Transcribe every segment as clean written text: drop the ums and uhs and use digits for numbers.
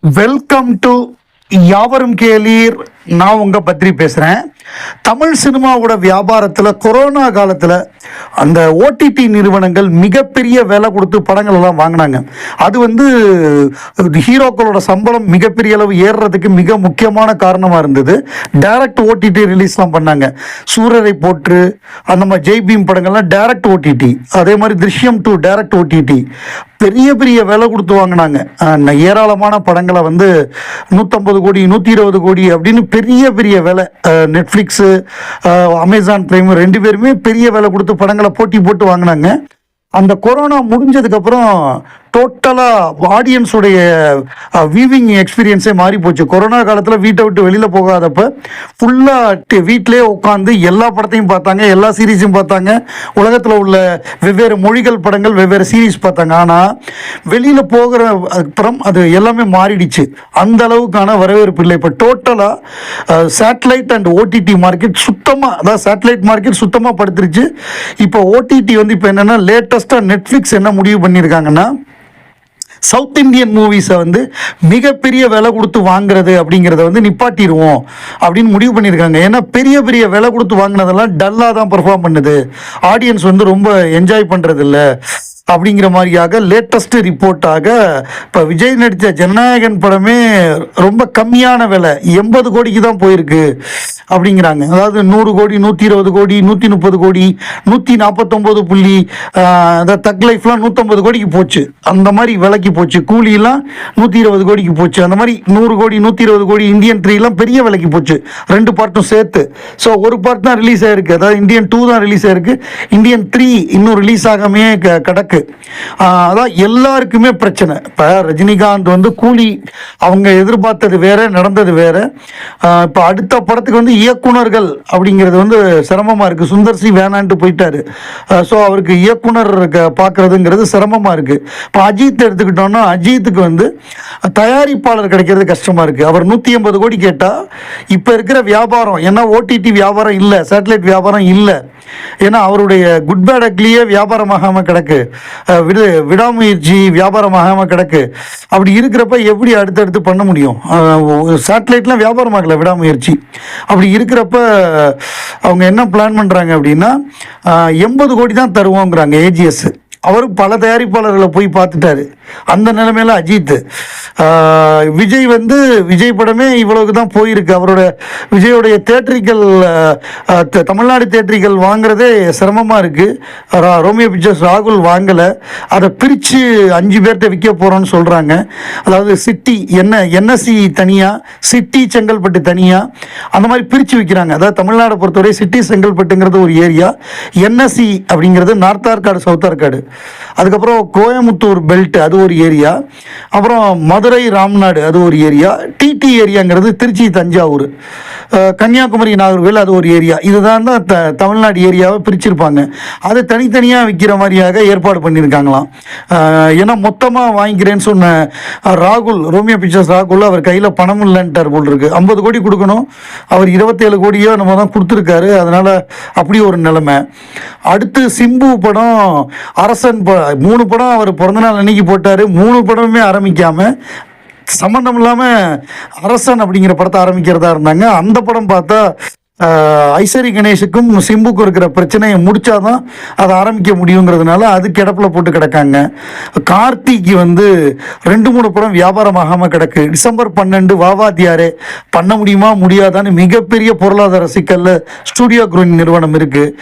Welcome to யாவரும் கேளீர். நான் உங்க பத்ரி பேசுறேன். தமிழ் சினிமாவோட வியாபாரத்தில் கொரோனா காலத்தில் அந்த ஓடிடி நிறுவனங்கள் மிகப்பெரிய விலை கொடுத்து படங்கள் எல்லாம் வாங்கினாங்க. அது ஹீரோக்களோட சம்பளம் மிகப்பெரிய அளவு ஏறுறதுக்கு மிக முக்கியமான காரணமாக இருந்தது. டைரக்ட் ஓடிடி ரிலீஸ்லாம் பண்ணாங்க. சூரரை போற்று அந்த மாதிரி ஜெய்பீம் படங்கள்லாம் டைரக்ட் ஓடிடி, அதே மாதிரி திருஷ்யம் 2 டைரக்ட் ஓடிடி, பெரிய பெரிய விலை கொடுத்து வாங்கினாங்க. ஏராளமான படங்களை 150 கோடி 120 கோடி அப்படின்னு பெரிய பெரிய விலை. நெட்ஃப்ளிக்ஸு அமேசான் பிரைம் ரெண்டு பேருமே பெரிய விலை கொடுத்து படங்களை போட்டி போட்டு வாங்கினாங்க. அந்த கொரோனா முடிஞ்சதுக்கப்புறம் டோட்டலாக ஆடியன்ஸுடைய வியூவிங் எக்ஸ்பீரியன்ஸே மாறி போச்சு. கொரோனா காலத்தில் வீட்டை விட்டு வெளியில் போகாதப்ப ஃபுல்லாக வீட்டிலே உட்காந்து எல்லா படத்தையும் பார்த்தாங்க, எல்லா சீரீஸையும் பார்த்தாங்க. உலகத்தில் உள்ள வெவ்வேறு மொழிகள் படங்கள், வெவ்வேறு சீரீஸ் பார்த்தாங்க. ஆனால் வெளியில் போகிற அப்புறம் அது எல்லாமே மாறிடுச்சு. அந்த அளவுக்கான வரவேற்பு இல்லை. இப்போ டோட்டலாக சேட்டலைட் அண்ட் ஓடிடி மார்க்கெட் சுத்தமாக, அதாவது சேட்டலைட் மார்க்கெட் சுத்தமாக படுத்துருச்சு. இப்போ ஓடிடி இப்போ என்னென்னா லேட்டஸ்ட்டாக நெட்ஃப்ளிக்ஸ் என்ன முடிவு பண்ணியிருக்காங்கன்னா, சவுத் இந்தியன் மூவிஸை மிகப்பெரிய விலை கொடுத்து வாங்குறது அப்படிங்கிறத நிப்பாட்டிடுவோம் அப்படின்னு முடிவு பண்ணியிருக்காங்க. ஏன்னா பெரிய பெரிய விலை கொடுத்து வாங்கினதெல்லாம் டல்லாக தான் பெர்ஃபார்ம் பண்ணுது, ஆடியன்ஸ் ரொம்ப என்ஜாய் பண்ணுறது இல்லை அப்படிங்கிற மாதிரியாக லேட்டஸ்ட் ரிப்போர்ட்டாக இப்போ விஜய் நடித்த ஜனநாயகன் படமே ரொம்ப கம்மியான விலை 80 கோடிக்கு தான் போயிருக்கு அப்படிங்கிறாங்க. அதாவது 100 கோடி 120 கோடி 130 கோடி 149 புள்ளி தக் லைஃப்லாம் 150 கோடிக்கு போச்சு. அந்த மாதிரி விலைக்கு போச்சு. கூலியெல்லாம் 120 கோடிக்கு போச்சு. அந்த மாதிரி 100 கோடி 120 கோடி இந்தியன் 3 பெரிய விலைக்கு போச்சு, ரெண்டு பார்ட்டும் சேர்த்து. ஸோ ஒரு பார்ட் தான் ரிலீஸ் ஆயிருக்கு, அதாவது இந்தியன் 2 தான் ரிலீஸ் ஆயிருக்கு. இந்தியன் 3 இன்னும் ரிலீஸ் ஆகாமே கிடக்கு. அதான் எல்லாருக்குமே பிரச்சனை. இப்போ ரஜினிகாந்த் கூலி அவங்க எதிர்பார்த்தது வேற, நடந்தது வேற. இப்போ அடுத்த படத்துக்கு இயக்குனர்கள் அப்படிங்கிறது சிரமமாக இருக்குது. சுந்தர் சி வேணான்ட்டு போயிட்டாரு. ஸோ அவருக்கு இயக்குனர் பார்க்குறதுங்கிறது சிரமமாக இருக்குது. இப்போ அஜித் எடுத்துக்கிட்டோன்னா, அஜித்துக்கு தயாரிப்பாளர் கிடைக்கிறது கஷ்டமாக இருக்குது. அவர் 180 கோடி கேட்டால் இப்போ இருக்கிற வியாபாரம், ஏன்னா ஓடிடி வியாபாரம் இல்லை, சேட்டலைட் வியாபாரம் இல்லை, ஏன்னா அவருடைய குட் பேட் அக்லியே வியாபாரமாகாமல் கிடக்கு, விடாமுயற்சி வியாபாரமாகாமல் கிடக்கு. அப்படி இருக்கிறப்ப எப்படி அடுத்தடுத்து பண்ண முடியும்? சேட்டலைட்லாம் வியாபாரமாகல, விடாமுயற்சி. அப்படி இருக்கிறப்ப அவங்க என்ன பிளான் பண்ணுறாங்க அப்படின்னா, 80 கோடி தான் தருவோங்கிறாங்க ஏஜிஎஸ். அவர் பல தயாரிப்பாளர்களை போய் பார்த்துட்டாரு. அந்த நிலைமையில அஜித், விஜய் விஜய் படமே இவ்வளவுக்கு தான் போயிருக்கு. அவரோட விஜயோடைய தேட்டரிக்கல், தமிழ்நாடு தேட்டரிக்கல் வாங்குறதே சிரமமாக இருக்குது. ரோமியோ பிக்சர்ஸ் ராகுல் வாங்கலை. அதை பிரித்து 5 பேர்கிட்ட விற்க போகிறோன்னு சொல்கிறாங்க. அதாவது சிட்டி என்எஸ்சி தனியாக, சிட்டி செங்கல்பட்டு தனியாக, அந்த மாதிரி பிரித்து விற்கிறாங்க. அதாவது தமிழ்நாடை பொறுத்தவரை சிட்டி செங்கல்பட்டுங்கிறது ஒரு ஏரியா, என்எஸ்சி அப்படிங்கிறது நார்த் ஆர்காடு சவுத் ஆர்காடு, அதுக்கப்புறம் கோயமுத்தூர் பெல்ட் அது ஒரு ஏரியா, அப்புறம் மதுரை ராம்நாடு அது ஒரு ஏரியா, டிடி ஏரியாங்கிறது திருச்சி தஞ்சாவூர், கன்னியாகுமரி நாகர்கோவில் அது ஒரு ஏரியா. இதுதான் தான் தமிழ்நாடு ஏரியாவை பிரிச்சிருப்பாங்க. அதை தனித்தனியாக விற்கிற மாதிரியாக ஏற்பாடு பண்ணியிருக்காங்களாம். ஏன்னா மொத்தமாக வாங்கிக்கிறேன்னு சொன்ன ராகுல், ரோமியோ பிக்சர்ஸ் ராகுல், அவர் கையில் பணம் இல்லைன்ட்டார் போல் இருக்கு. 50 கோடி கொடுக்கணும், அவர் 27 கோடியோ நம்ம தான் கொடுத்துருக்காரு. அதனால் அப்படி ஒரு நிலைமை. அடுத்து சிம்பு படம் அரசன் 3 படம் அவர் பிறந்தநாள் அன்னைக்கு போட்டார். 3 படமுமே ஆரம்பிக்காமல் சம்மந்தம் இல்லாமல் அரசன் அப்படிங்கிற படத்தை ஆரம்பிக்கிறதா இருந்தாங்க. அந்த படம் பார்த்தா ஐஸ்வரி கணேஷுக்கும் சிம்புக்கும் இருக்கிற பிரச்சனையை முடிச்சாதான் அதை ஆரம்பிக்க முடியுங்கிறதுனால அது கிடப்பில் போட்டு கிடக்காங்க. கார்த்திக்கு 2-3 படம் வியாபாரமாகாமல் கிடக்கு. டிசம்பர் 12 வாவாத்தியாரே பண்ண முடியுமா முடியாதான்னு மிகப்பெரிய பொருளாதார சிக்கலில் ஸ்டூடியோ குரூன் நிறுவனம் இருக்குது.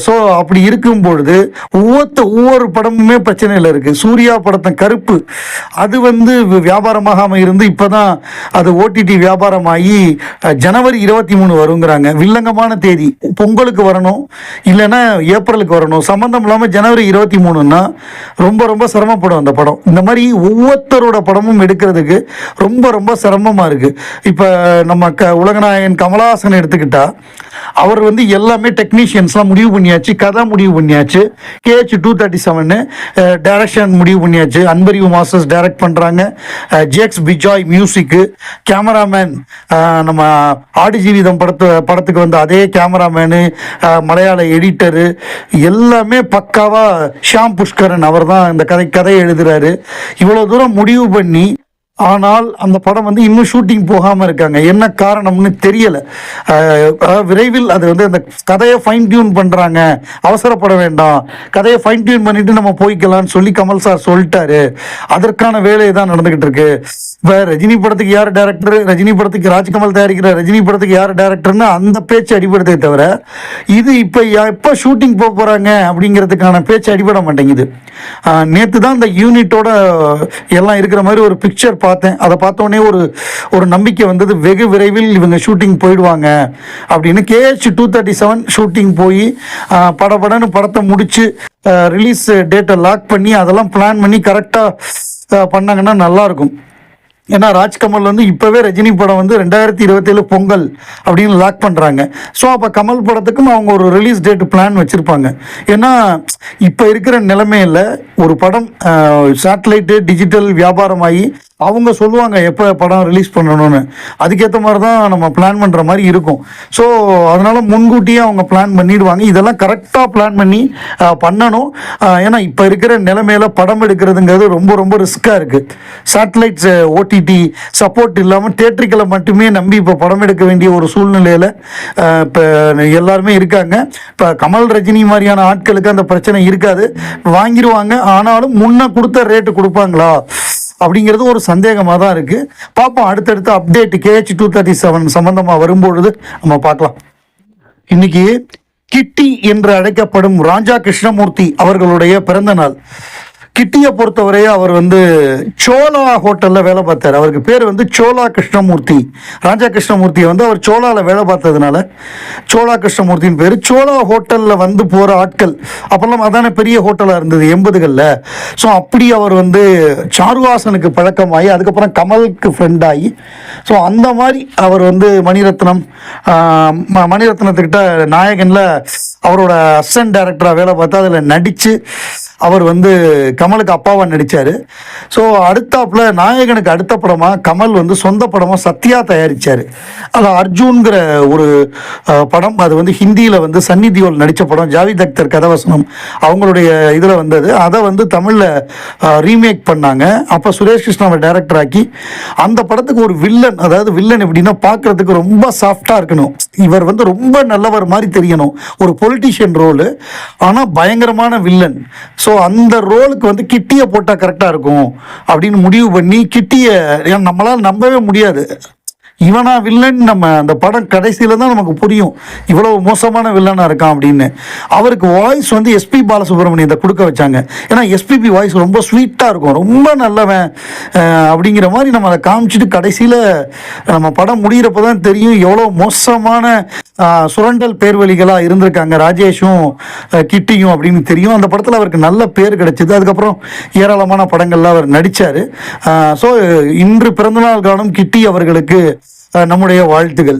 ஸோ அப்படி இருக்கும் பொழுது ஒவ்வொரு படமுமே பிரச்சனையில் இருக்குது. சூர்யா படத்தை கருப்பு அது வியாபாரமாகாமல் இருந்து இப்போ தான் அது ஓடிடி வியாபாரமாகி ஜனவரி 23 வருங்க. வில்லங்கமான தேதி பொங்கலுக்கு வரணும், இல்லைன்னா ஏப்ரலுக்கு வரணும். சம்பந்தம் இல்லாமல் ஜனவரி 23ன்னா ரொம்ப ரொம்ப சிரமப்படும் அந்த படம். இந்த மாதிரி ஒவ்வொருத்தரோட படமும் எடுக்கிறதுக்கு ரொம்ப ரொம்ப சிரமமாக இருக்குது. இப்போ நம்ம உலகநாயகன் கமலஹாசன் எடுத்துக்கிட்டா, அவர் எல்லாமே டெக்னீஷியன்ஸ்லாம் முடிவு பண்ணியாச்சு, கதை முடிவு பண்ணியாச்சு, KH237 டைரக்ஷன் முடிவு பண்ணியாச்சு, அன்பறிவு மாஸ்டர்ஸ் டைரக்ட் பண்ணுறாங்க, ஜேக்ஸ் பிஜாய் மியூசிக்கு, கேமராமேன் நம்ம ஆடு ஜீவிதம் படத்துக்கு அதே கேமராமேனு, மலையாள எடிட்டரு, எல்லாமே பக்காவாக ஷாம் புஷ்கரன் அவர் தான் இந்த கதையை எழுதுறாரு. இவ்வளோ தூரம் முடிவு பண்ணி ஆனால் அந்த படம் வந்து இன்னும் ஷூட்டிங் போகாமல் இருக்காங்க. என்ன காரணம்னு தெரியலை. விரைவில் அது வந்து அந்த கதையை ஃபைன் டியூன் பண்ணுறாங்க, அவசரப்பட வேண்டாம், கதையை ஃபைன் டியூன் பண்ணிட்டு நம்ம போய்க்கலாம்னு சொல்லி கமல் சார் சொல்லிட்டாரு. அதற்கான வேலை தான் நடந்துகிட்டு இருக்கு. இப்போ ரஜினி படத்துக்கு யார் டேரக்டர், ரஜினி படத்துக்கு ராஜ்கமல் தயாரிக்கிற ரஜினி படத்துக்கு யார் டேரக்டர்னு அந்த பேச்சு அடிபடுதே தவிர, இது இப்போ எப்போ ஷூட்டிங் போக போகிறாங்க அப்படிங்கிறதுக்கான பேச்சு அடிபட மாட்டேங்குது. நேற்று தான் இந்த யூனிட்டோட எல்லாம் இருக்கிற மாதிரி ஒரு பிக்சர் பார்த்தேன். அதை பார்த்தோன்னே ஒரு நம்பிக்கை வந்தது, வெகு விரைவில் இவங்க ஷூட்டிங் போயிடுவாங்க அப்படின்னு. KH-237 ஷூட்டிங் போய் படப்படன்னு படத்தை முடித்து ரிலீஸ் டேட்டை லாக் பண்ணி அதெல்லாம் பிளான் பண்ணி கரெக்டாக பண்ணாங்கன்னா நல்லாயிருக்கும். ஏன்னா ராஜ்கமல் வந்து இப்போவே ரஜினி படம் வந்து 2027 பொங்கல் அப்படின்னு லாக் பண்ணுறாங்க. ஸோ அப்போ கமல் படத்துக்கும் அவங்க ஒரு ரிலீஸ் டேட் பிளான் வச்சுருப்பாங்க. ஏன்னா இப்போ இருக்கிற நிலைமையில் ஒரு படம் சேட்டலைட்டு டிஜிட்டல் வியாபாரமாகி அவங்க சொல்லுவாங்க எப்போ படம் ரிலீஸ் பண்ணணும்னு. அதுக்கேற்ற மாதிரி தான் நம்ம பிளான் பண்ணுற மாதிரி இருக்கும். ஸோ அதனால் முன்கூட்டியே அவங்க பிளான் பண்ணிடுவாங்க. இதெல்லாம் கரெக்டாக பிளான் பண்ணி பண்ணணும். ஏன்னா இப்போ இருக்கிற நிலைமையில் படம் எடுக்கிறதுங்கிறது ரொம்ப ரொம்ப ரிஸ்க்காக இருக்குது. சேட்டலைட்ஸ் OTT சப்போர்ட் இல்லாமல் தேட்டரிக்கலை மட்டுமே நம்பி இப்போ படம் எடுக்க வேண்டிய ஒரு சூழ்நிலையில் இப்போ எல்லாருமே இருக்காங்க. இப்போ கமல் ரஜினி மாதிரியான ஆட்களுக்கு அந்த பிரச்சனை இருக்காது, வாங்கிடுவாங்க. ஆனாலும் முன்ன கொடுத்த ரேட்டு கொடுப்பாங்களா அப்படிங்கிறது ஒரு சந்தேகமாக தான் இருக்குது. பார்ப்போம், அடுத்தடுத்த அப்டேட் KH-237 சம்பந்தமாக வரும்பொழுது நம்ம பார்க்கலாம். இன்னைக்கு கிட்டி என்று அழைக்கப்படும் ராஜா கிருஷ்ணமூர்த்தி அவர்களுடைய பிறந்த நாள். கிட்டியை பொறுத்தவரையே அவர் வந்து சோலா ஹோட்டலில் வேலை பார்த்தார். அவருக்கு பேர் வந்து சோலா கிருஷ்ணமூர்த்தி. ராஜா கிருஷ்ணமூர்த்தியை வந்து அவர் சோலாவில் வேலை பார்த்ததுனால சோலா கிருஷ்ணமூர்த்தின்னு பேர். சோலா ஹோட்டலில் வந்து போகிற ஆட்கள் அப்போல்லாம் அதான பெரிய ஹோட்டலாக இருந்தது 80களில். ஸோ அப்படி அவர் வந்து சாருஹாசனுக்கு பழக்கமாகி அதுக்கப்புறம் கமலுக்கு ஃப்ரெண்ட் ஆகி, ஸோ அந்த மாதிரி அவர் வந்து மணிரத்னத்துக்கிட்ட நாயகனில் அவரோட அசிஸ்டன்ட் டைரக்டராக வேலை பார்த்து அதில் நடித்து அவர் வந்து கமலுக்கு அப்பாவாக நடித்தார். ஸோ அடுத்தாப்புல நாயகனுக்கு அடுத்த படமாக கமல் வந்து சொந்த படமாக சத்யா தயாரித்தார். அது அர்ஜுன்கிற ஒரு படம். அது வந்து ஹிந்தியில் வந்து சன்னி தியோல் நடித்த படம். ஜாவித் அக்தர் கதவசனம் அவங்களுடைய இதில் வந்தது. அதை வந்து தமிழில் ரீமேக் பண்ணாங்க. அப்போ சுரேஷ் கிருஷ்ணாவை டைரக்டர் ஆக்கி அந்த படத்துக்கு ஒரு வில்லன், அதாவது வில்லன் எப்படின்னா பார்க்குறதுக்கு ரொம்ப சாஃப்டாக இருக்கணும், இவர் வந்து ரொம்ப நல்லவர் மாதிரி தெரியணும், ஒரு பொலிட்டிஷியன் ரோலு, ஆனால் பயங்கரமான வில்லன். ஸோ அந்த ரோலுக்கு வந்து கிட்டியை போட்டால் கரெக்டாக இருக்கும் அப்படின்னு முடிவு பண்ணி கிட்டியை நம்மளால் நம்பவே முடியாது. இவனா வில்லன், நம்ம அந்த படம் கடைசியில் தான் நமக்கு புரியும் இவ்வளவு மோசமான வில்லனாக இருக்கான் அப்படின்னு. அவருக்கு வாய்ஸ் வந்து SP பாலசுப்ரமணியத்தை கொடுக்க வச்சாங்க. ஏன்னா SPB வாய்ஸ் ரொம்ப ஸ்வீட்டாக இருக்கும், ரொம்ப நல்லவன் அப்படிங்கிற மாதிரி நம்ம அதை காமிச்சிட்டு கடைசியில் நம்ம படம் முடிகிறப்ப தான் தெரியும் எவ்வளோ மோசமான சுரண்டல் பேர்வழிகளாக இருந்திருக்காங்க ராஜேஷும் கிட்டியும் அப்படின்னு தெரியும். அந்த படத்தில் அவருக்கு நல்ல பேர் கிடைச்சிது. அதுக்கப்புறம் ஏராளமான படங்கள்ல அவர் நடித்தார். ஸோ இன்று பிறந்தநாள் காணும் கிட்டி அவர்களுக்கு நம்முடைய வாழ்த்துகள்.